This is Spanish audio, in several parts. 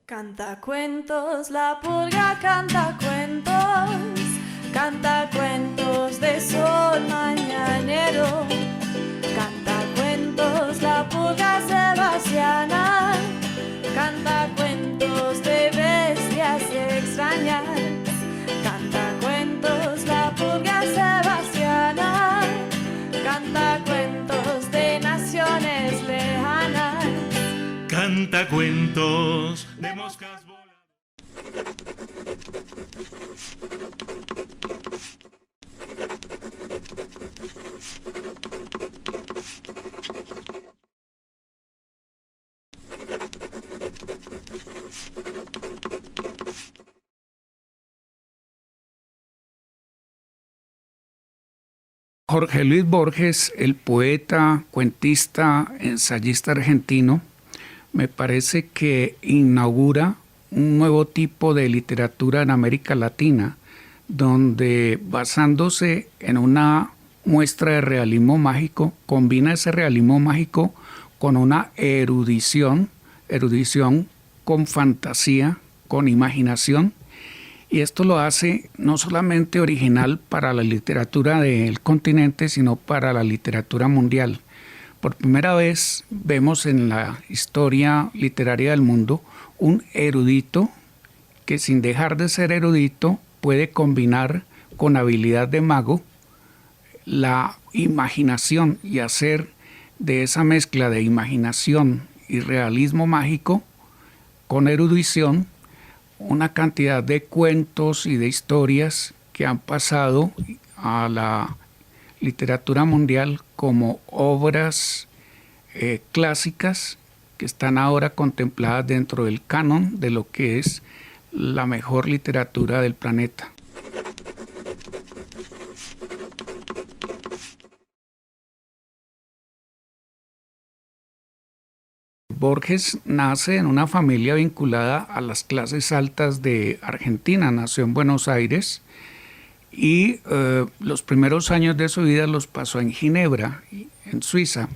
Canta cuentos, la pulga canta cuentos de sol mañanero. Canta cuentos, la pulga sebastiana, canta cuentos de bestias extrañas. Canta cuentos, la pulga sebastiana, canta cuentos de naciones lejanas. Canta cuentos de moscas voladas. Jorge Luis Borges, el poeta, cuentista, ensayista argentino, me parece que inaugura un nuevo tipo de literatura en América Latina, donde basándose en una muestra de realismo mágico, combina ese realismo mágico con una erudición con fantasía, con imaginación, y esto lo hace no solamente original para la literatura del continente, sino para la literatura mundial. Por primera vez vemos en la historia literaria del mundo un erudito que, sin dejar de ser erudito, puede combinar con habilidad de mago la imaginación y hacer de esa mezcla de imaginación y realismo mágico con erudición una cantidad de cuentos y de historias que han pasado a la literatura mundial como obras clásicas que están ahora contempladas dentro del canon de lo que es la mejor literatura del planeta. Borges nace en una familia vinculada a las clases altas de Argentina, nació en Buenos Aires y los primeros años de su vida los pasó en Ginebra, en Suiza.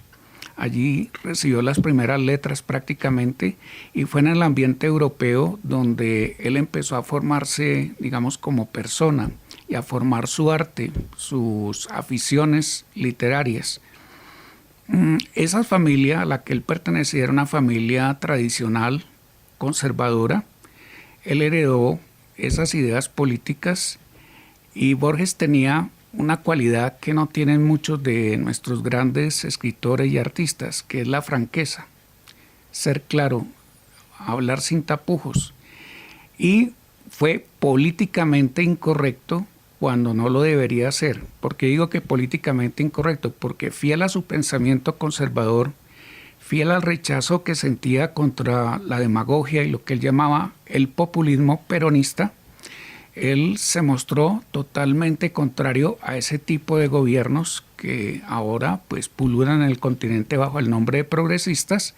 Allí recibió las primeras letras prácticamente y fue en el ambiente europeo donde él empezó a formarse, digamos, como persona y a formar su arte, sus aficiones literarias. Esa familia a la que él pertenecía era una familia tradicional, conservadora. Él heredó esas ideas políticas y Borges tenía una cualidad que no tienen muchos de nuestros grandes escritores y artistas, que es la franqueza, ser claro, hablar sin tapujos. Y fue políticamente incorrecto cuando no lo debería ser. ¿Por qué digo que políticamente incorrecto? Porque fiel a su pensamiento conservador, fiel al rechazo que sentía contra la demagogia y lo que él llamaba el populismo peronista, él se mostró totalmente contrario a ese tipo de gobiernos que ahora pues pululan en el continente bajo el nombre de progresistas,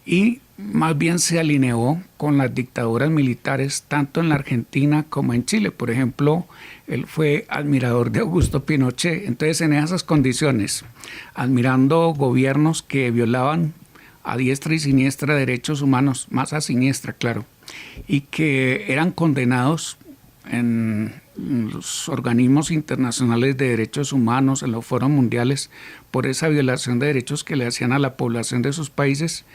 y más bien se alineó con las dictaduras militares tanto en la Argentina como en Chile. Por ejemplo, él fue admirador de Augusto Pinochet. Entonces, en esas condiciones, admirando gobiernos que violaban a diestra y siniestra derechos humanos, más a siniestra, claro, y que eran condenados en los organismos internacionales de derechos humanos, en los foros mundiales, por esa violación de derechos que le hacían a la población de sus países,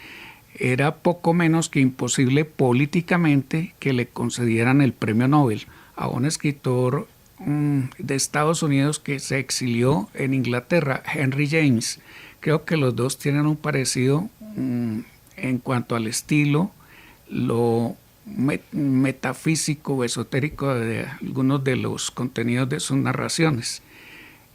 era poco menos que imposible políticamente que le concedieran el premio Nobel a un escritor de Estados Unidos que se exilió en Inglaterra, Henry James. Creo que los dos tienen un parecido en cuanto al estilo, lo metafísico o esotérico de algunos de los contenidos de sus narraciones.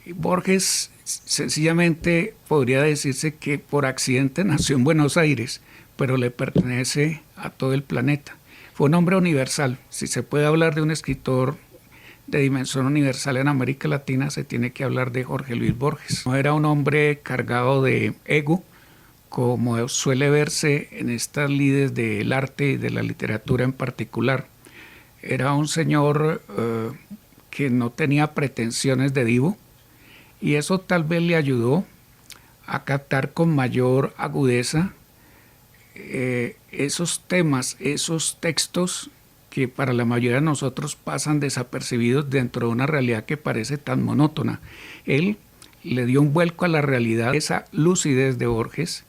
Borges sencillamente podría decirse que por accidente nació en Buenos Aires, pero le pertenece a todo el planeta. Fue un hombre universal. Si se puede hablar de un escritor de dimensión universal en América Latina, se tiene que hablar de Jorge Luis Borges. No era un hombre cargado de ego, como suele verse en estas lides del arte y de la literatura en particular. Era un señor que no tenía pretensiones de divo, y eso tal vez le ayudó a captar con mayor agudeza esos temas, esos textos que para la mayoría de nosotros pasan desapercibidos dentro de una realidad que parece tan monótona. Él le dio un vuelco a la realidad. Esa lucidez de Borges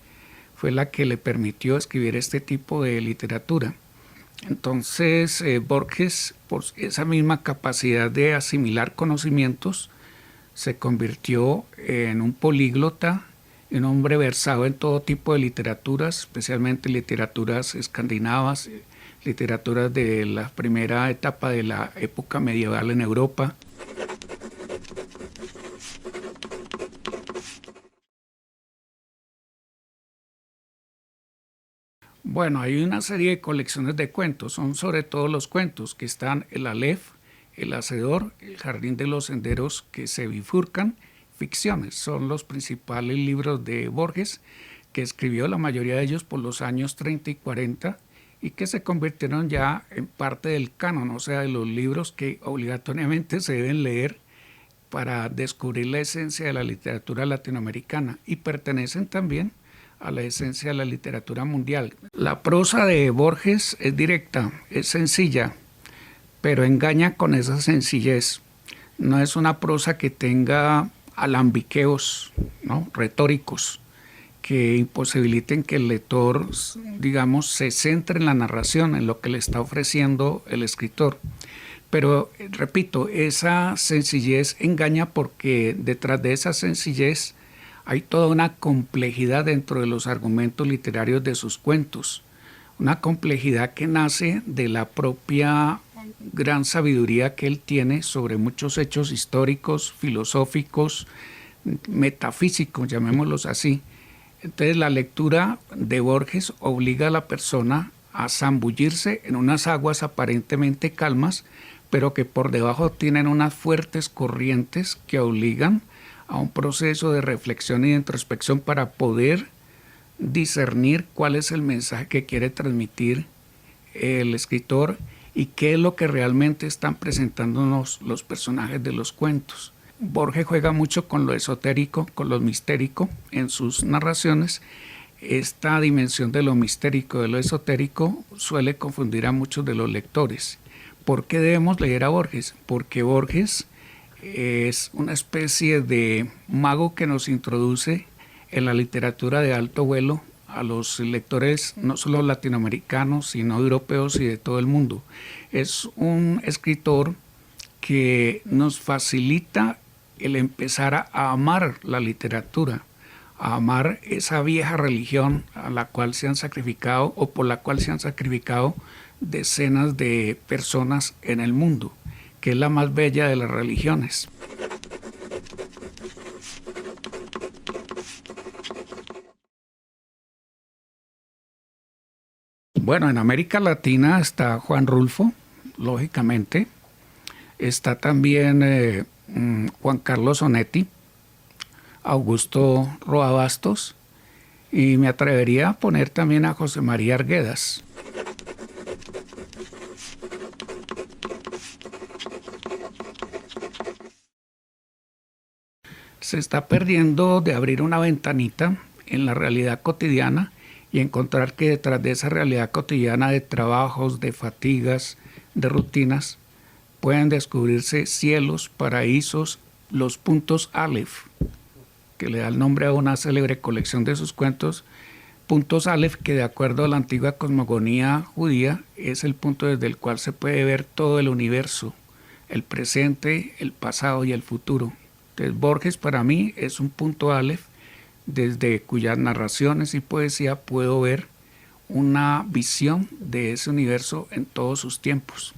fue la que le permitió escribir este tipo de literatura. Entonces, Borges, por esa misma capacidad de asimilar conocimientos, se convirtió en un políglota, un hombre versado en todo tipo de literaturas, especialmente literaturas escandinavas, literaturas de la primera etapa de la época medieval en Europa. Bueno, hay una serie de colecciones de cuentos, son sobre todo los cuentos que están el Aleph, el Hacedor, el Jardín de los Senderos que se bifurcan, ficciones, son los principales libros de Borges, que escribió la mayoría de ellos por los años 30 y 40 y que se convirtieron ya en parte del canon, o sea, de los libros que obligatoriamente se deben leer para descubrir la esencia de la literatura latinoamericana y pertenecen también a la esencia de la literatura mundial. La prosa de Borges es directa, es sencilla, pero engaña con esa sencillez. No es una prosa que tenga alambiqueos, ¿no?, retóricos, que imposibiliten que el lector, digamos, se centre en la narración, en lo que le está ofreciendo el escritor. Pero, repito, esa sencillez engaña porque detrás de esa sencillez hay toda una complejidad dentro de los argumentos literarios de sus cuentos, una complejidad que nace de la propia gran sabiduría que él tiene sobre muchos hechos históricos, filosóficos, metafísicos, llamémoslos así. Entonces la lectura de Borges obliga a la persona a zambullirse en unas aguas aparentemente calmas, pero que por debajo tienen unas fuertes corrientes que obligan a un proceso de reflexión y de introspección para poder discernir cuál es el mensaje que quiere transmitir el escritor y qué es lo que realmente están presentándonos los personajes de los cuentos. Borges juega mucho con lo esotérico, con lo mistérico en sus narraciones. Esta dimensión de lo mistérico, de lo esotérico, suele confundir a muchos de los lectores. ¿Por qué debemos leer a Borges? Porque Borges es una especie de mago que nos introduce en la literatura de alto vuelo a los lectores no solo latinoamericanos, sino europeos y de todo el mundo. Es un escritor que nos facilita el empezar a amar la literatura, a amar esa vieja religión a la cual se han sacrificado o por la cual se han sacrificado decenas de personas en el mundo, que es la más bella de las religiones. Bueno, en América Latina está Juan Rulfo, lógicamente. Está también Juan Carlos Onetti, Augusto Roa Bastos, y me atrevería a poner también a José María Arguedas. Se está perdiendo de abrir una ventanita en la realidad cotidiana y encontrar que detrás de esa realidad cotidiana de trabajos, de fatigas, de rutinas, pueden descubrirse cielos, paraísos, los puntos Aleph, que le da el nombre a una célebre colección de sus cuentos, puntos Aleph, que de acuerdo a la antigua cosmogonía judía es el punto desde el cual se puede ver todo el universo, el presente, el pasado y el futuro. Entonces Borges para mí es un punto Aleph desde cuyas narraciones y poesía puedo ver una visión de ese universo en todos sus tiempos.